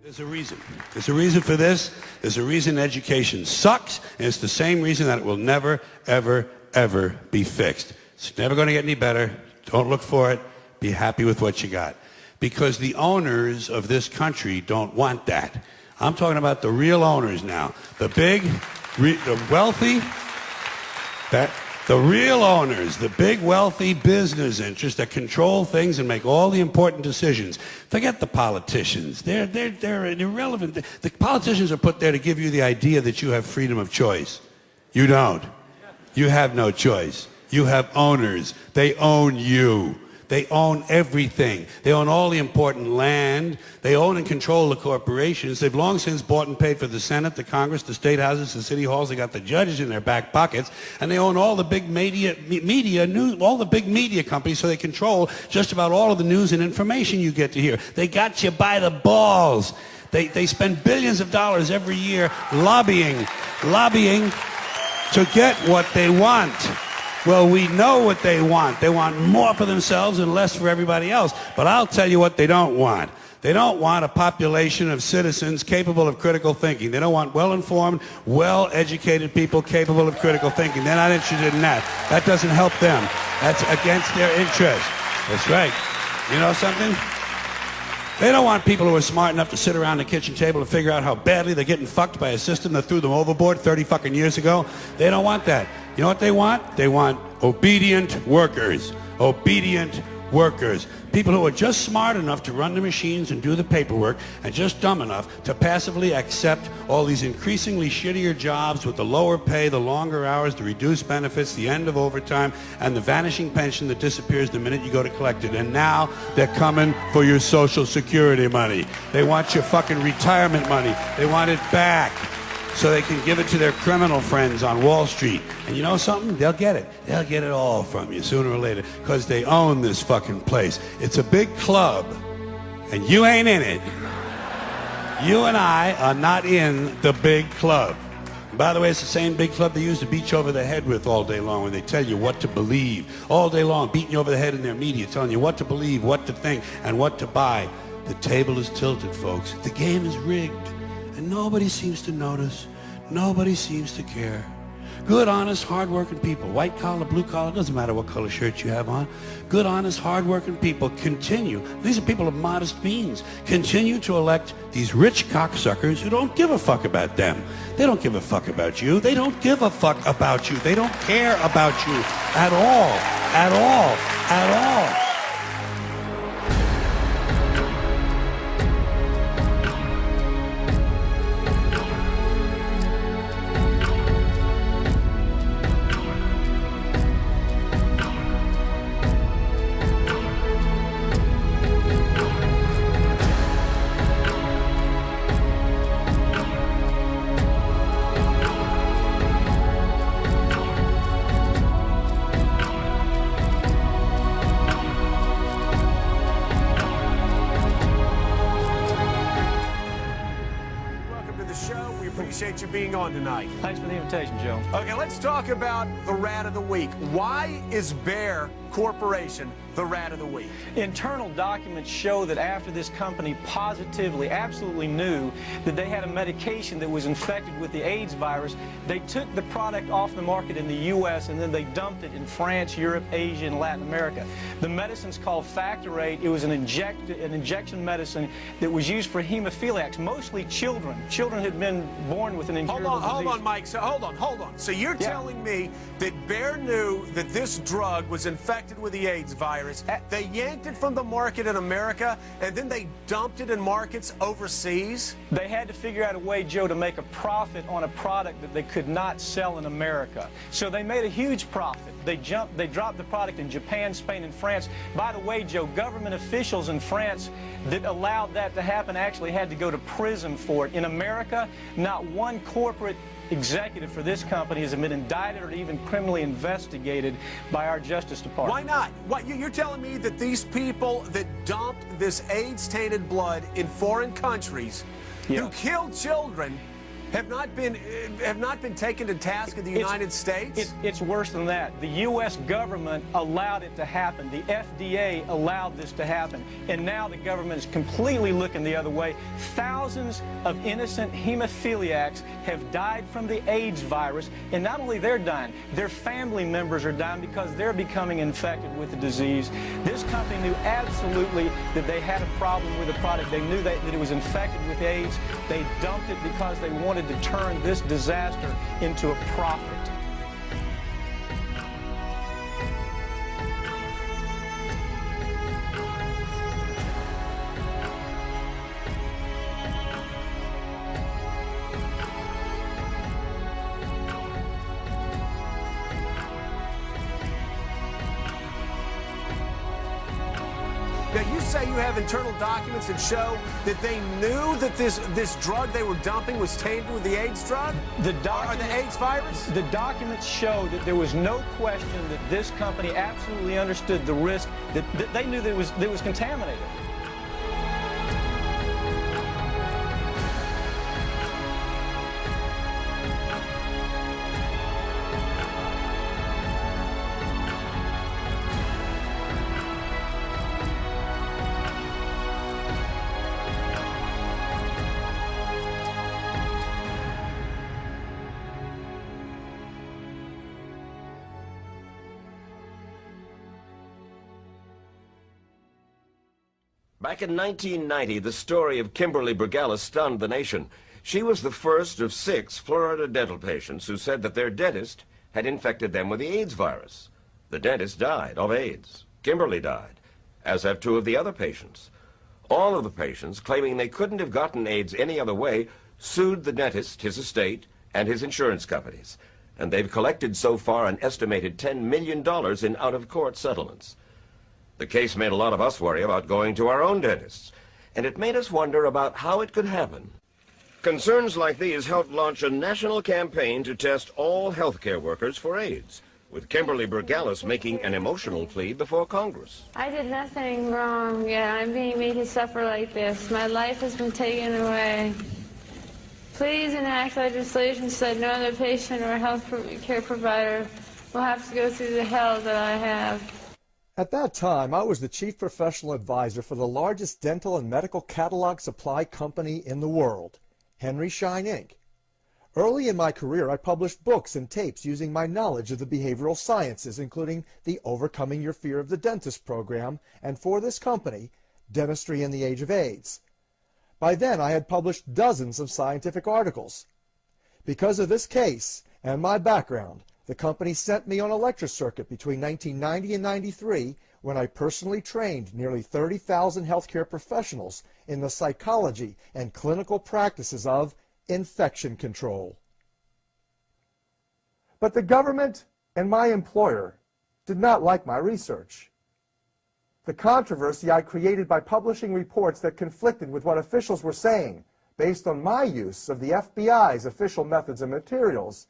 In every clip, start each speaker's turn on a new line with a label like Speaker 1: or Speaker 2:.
Speaker 1: There's a reason. There's a reason for this. There's a reason education sucks, and it's the same reason that it will never, ever, ever be fixed. It's never going to get any better. Don't look for it. Be happy with what you got. Because the owners of this country don't want that. I'm talking about the real owners now. The big, the wealthy, the real owners, the big wealthy business interests that control things and make all the important decisions. Forget the politicians. They're irrelevant. The politicians are put there to give you the idea that you have freedom of choice. You don't. You have no choice. You have owners. They own you. They own everything. They own all the important land. They own and control the corporations. They've long since bought and paid for the Senate, the Congress, the state houses, the city halls. They got the judges in their back pockets, and they own all the big all the big media companies. So they control just about all of the news and information you get to hear. They got you by the balls. They spend billions of dollars every year lobbying to get what they want. Well, we know what they want. They want more for themselves and less for everybody else. But I'll tell you what they don't want. They don't want a population of citizens capable of critical thinking. They don't want well-informed, well-educated people capable of critical thinking. They're not interested in that. That doesn't help them. That's against their interest. That's right. You know something? They don't want people who are smart enough to sit around the kitchen table and figure out how badly they're getting fucked by a system that threw them overboard 30 fucking years ago. They don't want that. You know what they want? They want obedient workers. Obedient workers. People who are just smart enough to run the machines and do the paperwork, and just dumb enough to passively accept all these increasingly shittier jobs with the lower pay, the longer hours, the reduced benefits, the end of overtime, and the vanishing pension that disappears the minute you go to collect it. And now they're coming for your Social Security money. They want your fucking retirement money. They want it back, so they can give it to their criminal friends on Wall Street. And you know something? They'll get it. They'll get it all from you sooner or later, because they own this fucking place. It's a big club, and you ain't in it. You and I are not in the big club. And by the way, it's the same big club they use to beat you over the head with all day long when they tell you what to believe. All day long, beating you over the head in their media, telling you what to believe, what to think, and what to buy. The table is tilted, folks. The game is rigged. And nobody seems to notice. Nobody seems to care. Good, honest, hard-working people, white collar, blue collar, doesn't matter what color shirt you have on. Good, honest, hard-working people continue. These are people of modest means. Continue to elect these rich cocksuckers who don't give a fuck about them. They don't give a fuck about you. They don't give a fuck about you. They don't care about you at all. At all. At all.
Speaker 2: Appreciate you being on tonight.
Speaker 3: Thanks for the invitation, Joe.
Speaker 2: Okay, let's talk about the rat of the week. Why is Bayer Corporation the rat of the week?
Speaker 3: Internal documents show that after this company positively, absolutely knew that they had a medication that was infected with the AIDS virus, they took the product off the market in the U.S. and then they dumped it in France, Europe, Asia, and Latin America. The medicine's called Factor 8. It was an injection medicine that was used for hemophiliacs, mostly children. Children had been born with an incurable disease.
Speaker 2: Hold on, Mike. So hold on. So you're telling me that Bayer knew that this drug was infected with the AIDS virus. They yanked it from the market in America, and then they dumped it in markets overseas?
Speaker 3: They had to figure out a way, Joe, to make a profit on a product that they could not sell in America. So they made a huge profit. They dropped the product in Japan, Spain, and France. By the way, Joe, government officials in France that allowed that to happen actually had to go to prison for it. In America, not one corporate executive for this company has been indicted or even criminally investigated by our Justice Department.
Speaker 2: Why not? What, you're telling me that these people that dumped this AIDS-tainted blood in foreign countries, who killed children, have not been taken to task in the United States?
Speaker 3: It's worse than that. The U.S. government allowed it to happen. The FDA allowed this to happen. And now the government is completely looking the other way. Thousands of innocent hemophiliacs have died from the AIDS virus. And not only they're dying, their family members are dying because they're becoming infected with the disease. This company knew absolutely that they had a problem with the product. They knew that it was infected with AIDS. They dumped it because they wanted to turn this disaster into a profit.
Speaker 2: Now, you say you have internal documents that show that they knew that this drug they were dumping was tainted with the AIDS drug? Or the AIDS virus?
Speaker 3: The documents show that there was no question that this company absolutely understood the risk, that they knew that it was contaminated.
Speaker 4: Back in 1990, the story of Kimberly Bergella stunned the nation. She was the first of 6 Florida dental patients who said that their dentist had infected them with the AIDS virus. The dentist died of AIDS. Kimberly died, as have 2 of the other patients. All of the patients, claiming they couldn't have gotten AIDS any other way, sued the dentist, his estate, and his insurance companies. And they've collected so far an estimated $10 million in out-of-court settlements. The case made a lot of us worry about going to our own dentists, and it made us wonder about how it could happen. Concerns like these helped launch a national campaign to test all healthcare workers for AIDS, with Kimberly Bergella making an emotional plea before Congress.
Speaker 5: I did nothing wrong, yet I'm being made to suffer like this. My life has been taken away. Please enact legislation so that no other patient or health care provider will have to go through the hell that I have.
Speaker 6: At that time, I was the chief professional advisor for the largest dental and medical catalog supply company in the world, Henry Schein, Inc. Early in my career, I published books and tapes using my knowledge of the behavioral sciences, including the Overcoming Your Fear of the Dentist program, and for this company, Dentistry in the Age of AIDS. By then, I had published dozens of scientific articles. Because of this case and my background, the company sent me on a lecture circuit between 1990 and 93 when I personally trained nearly 30,000 healthcare professionals in the psychology and clinical practices of infection control. But the government and my employer did not like my research. The controversy I created by publishing reports that conflicted with what officials were saying, based on my use of the FBI's official methods and materials,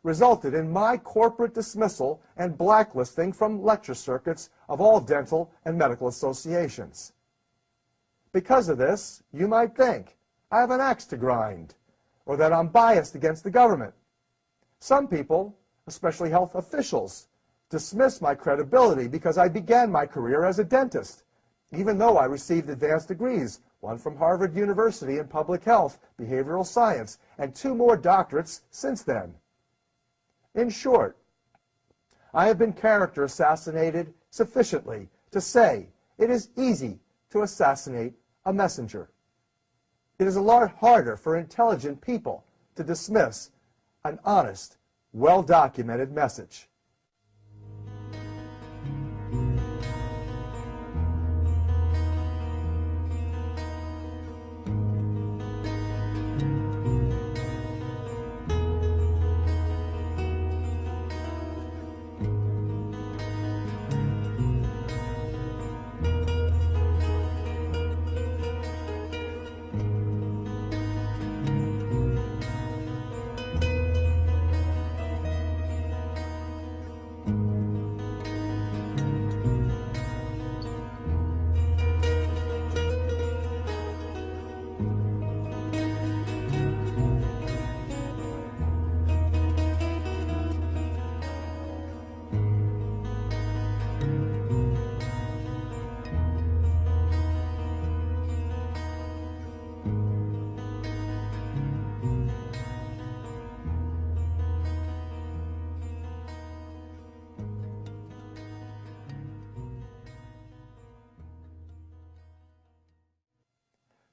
Speaker 6: resulted in my corporate dismissal and blacklisting from lecture circuits of all dental and medical associations. Because of this, you might think I have an axe to grind, or that I'm biased against the government. Some people, especially health officials, dismiss my credibility because I began my career as a dentist, even though I received advanced degrees, one from Harvard University in public health, behavioral science, and 2 more doctorates since then. In short, I have been character assassinated sufficiently to say it is easy to assassinate a messenger. It is a lot harder for intelligent people to dismiss an honest, well-documented message.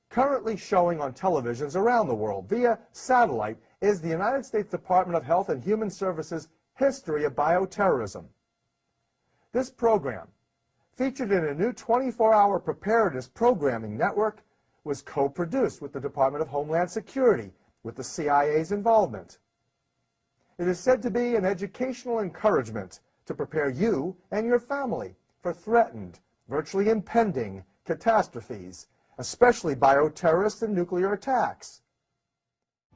Speaker 6: Currently showing on televisions around the world via satellite is the United States Department of Health and Human Services History of Bioterrorism. This program, featured in a new 24-hour preparedness programming network, was co-produced with the Department of Homeland Security with the CIA's involvement. It is said to be an educational encouragement to prepare you and your family for threatened, virtually impending catastrophes, especially bioterrorist and nuclear attacks.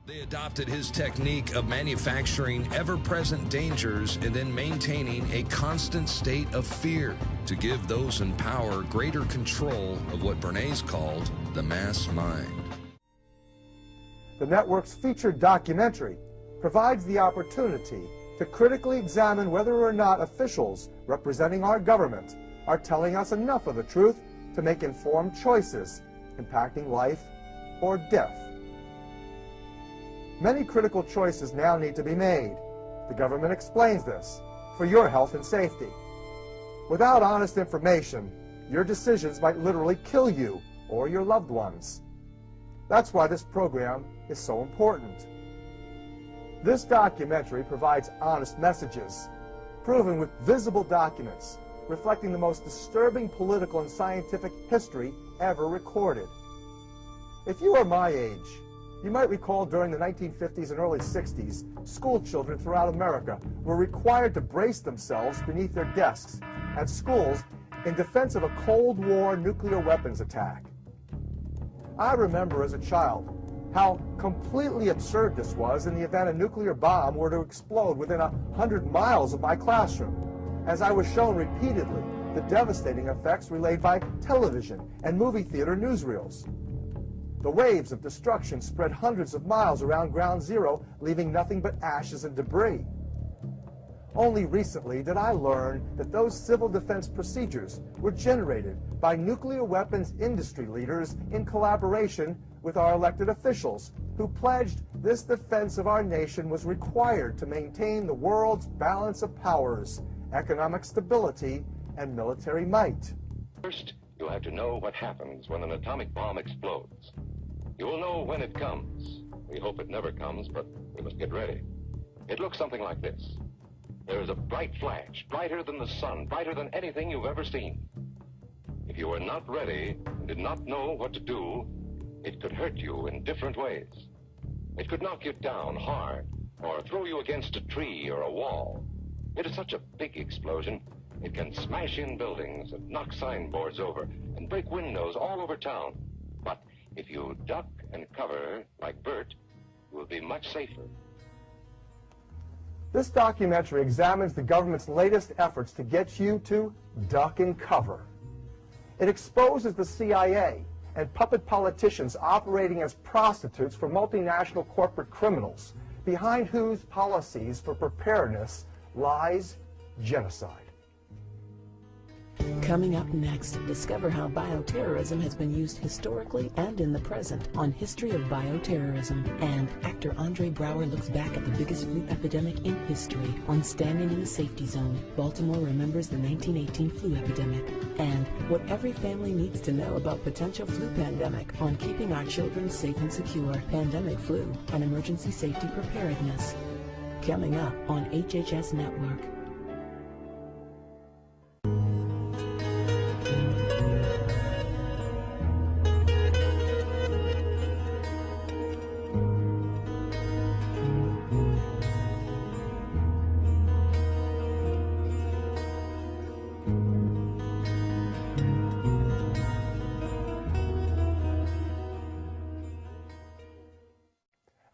Speaker 7: They adopted his technique of manufacturing ever-present dangers and then maintaining a constant state of fear to give those in power greater control of what Bernays called the mass mind.
Speaker 6: The network's featured documentary provides the opportunity to critically examine whether or not officials representing our government are telling us enough of the truth to make informed choices impacting life or death. Many critical choices now need to be made. The government explains this for your health and safety. Without honest information, your decisions might literally kill you or your loved ones. That's why this program is so important. This documentary provides honest messages, proven with visible documents, reflecting the most disturbing political and scientific history ever recorded. If you are my age, you might recall during the 1950s and early 60s, school children throughout America were required to brace themselves beneath their desks at schools in defense of a Cold War nuclear weapons attack. I remember as a child how completely absurd this was in the event a nuclear bomb were to explode within 100 miles of my classroom, as I was shown repeatedly the devastating effects relayed by television and movie theater newsreels. The waves of destruction spread hundreds of miles around Ground Zero, leaving nothing but ashes and debris. Only recently did I learn that those civil defense procedures were generated by nuclear weapons industry leaders in collaboration with our elected officials, who pledged this defense of our nation was required to maintain the world's balance of powers, economic stability, and military might.
Speaker 8: First, you'll have to know what happens when an atomic bomb explodes. You will know when it comes. We hope it never comes, but we must get ready. It looks something like this. There is a bright flash, brighter than the sun, brighter than anything you've ever seen. If you were not ready and did not know what to do, it could hurt you in different ways. It could knock you down hard or throw you against a tree or a wall. It is such a big explosion, it can smash in buildings and knock signboards over and break windows all over town. But if you duck and cover like Bert, you will be much safer.
Speaker 6: This documentary examines the government's latest efforts to get you to duck and cover. It exposes the CIA and puppet politicians operating as prostitutes for multinational corporate criminals, behind whose policies for preparedness lies genocide.
Speaker 9: Coming up next, discover how bioterrorism has been used historically and in the present on History of Bioterrorism. And actor Andre Braugher looks back at the biggest flu epidemic in history on Standing in the Safety Zone. Baltimore remembers the 1918 flu epidemic. And what every family needs to know about potential flu pandemic on keeping our children safe and secure. Pandemic flu and emergency safety preparedness. Coming up on HHS Network.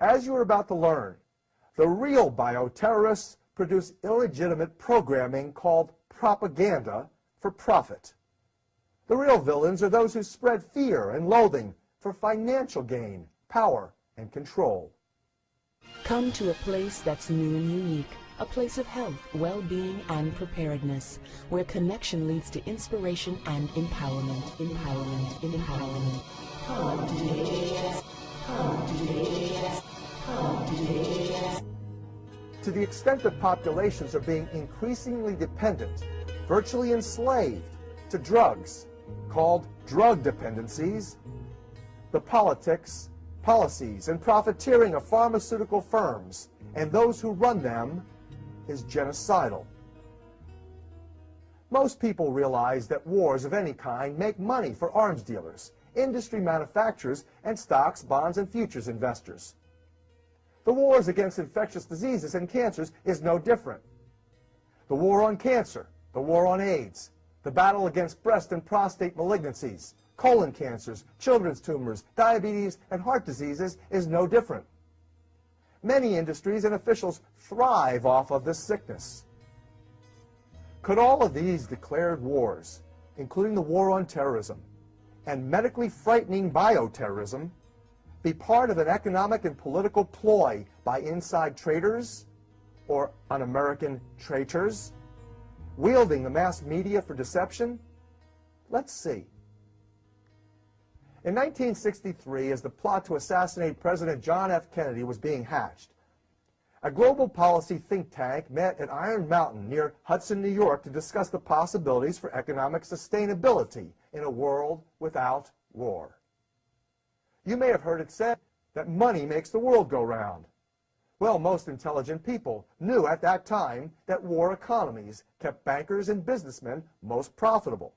Speaker 6: As you are about to learn, the real bioterrorists produce illegitimate programming called propaganda for profit. The real villains are those who spread fear and loathing for financial gain, power, and control.
Speaker 9: Come to a place that's new and unique, a place of health, well-being, and preparedness, where connection leads to inspiration and empowerment. Empowerment. Come to HHS. Come to HHS. Come to HHS.
Speaker 6: To the extent that populations are being increasingly dependent, virtually enslaved, to drugs, called drug dependencies, the politics, policies, and profiteering of pharmaceutical firms and those who run them is genocidal. Most people realize that wars of any kind make money for arms dealers, industry manufacturers, and stocks, bonds, and futures investors. The wars against infectious diseases and cancers is no different. The war on cancer, the war on AIDS, the battle against breast and prostate malignancies, colon cancers, children's tumors, diabetes, and heart diseases is no different. Many industries and officials thrive off of this sickness. Could all of these declared wars, including the war on terrorism and medically frightening bioterrorism, be part of an economic and political ploy by inside traders or un-American traitors, wielding the mass media for deception? Let's see. In 1963, as the plot to assassinate President John F. Kennedy was being hatched, a global policy think tank met at Iron Mountain near Hudson, New York to discuss the possibilities for economic sustainability in a world without war. You may have heard it said that money makes the world go round. Well, most intelligent people knew at that time that war economies kept bankers and businessmen most profitable.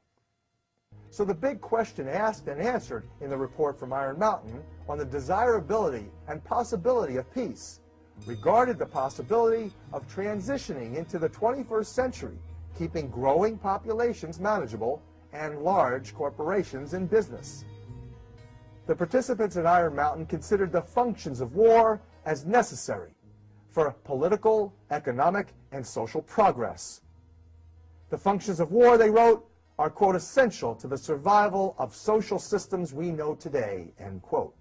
Speaker 6: So the big question asked and answered in the report from Iron Mountain on the desirability and possibility of peace regarded the possibility of transitioning into the 21st century, keeping growing populations manageable and large corporations in business. The participants at Iron Mountain considered the functions of war as necessary for political, economic, and social progress. The functions of war, they wrote, are, quote, essential to the survival of social systems we know today, end quote.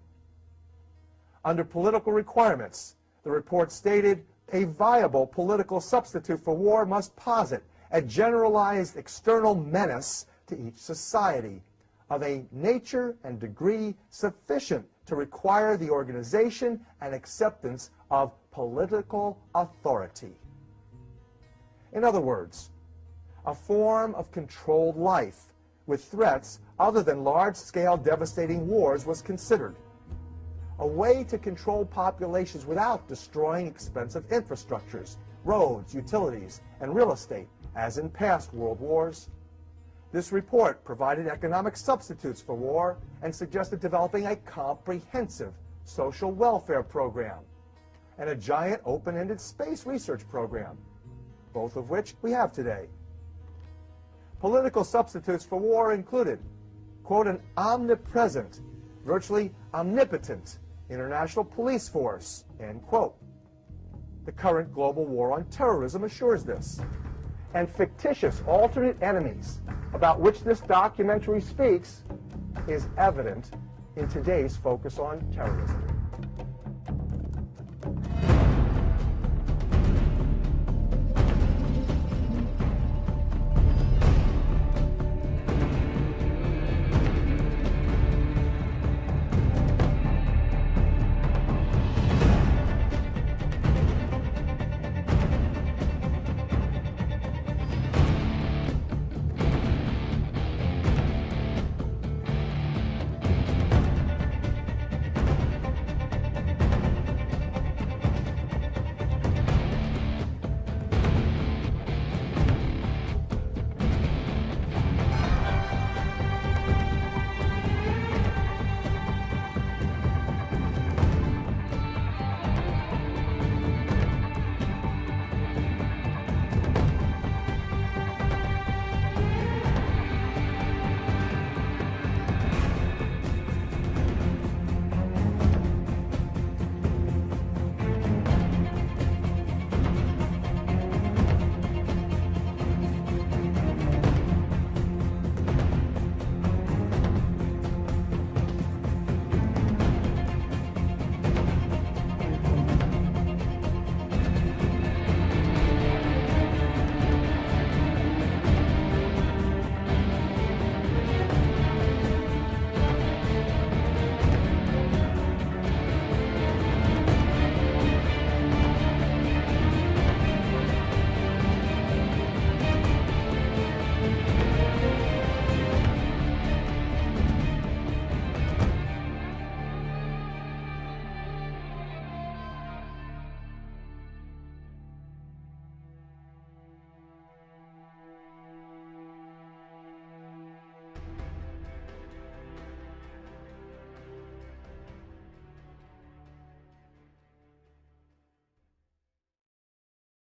Speaker 6: Under political requirements, the report stated a viable political substitute for war must posit a generalized external menace to each society of a nature and degree sufficient to require the organization and acceptance of political authority. In other words, a form of controlled life with threats other than large-scale devastating wars was considered. A way to control populations without destroying expensive infrastructures, roads, utilities, and real estate, as in past world wars. This report provided economic substitutes for war and suggested developing a comprehensive social welfare program and a giant open-ended space research program, both of which we have today. Political substitutes for war included, quote, an omnipresent, virtually omnipotent international police force, end quote. The current global war on terrorism assures this. And fictitious alternate enemies, about which this documentary speaks, is evident in today's focus on terrorism.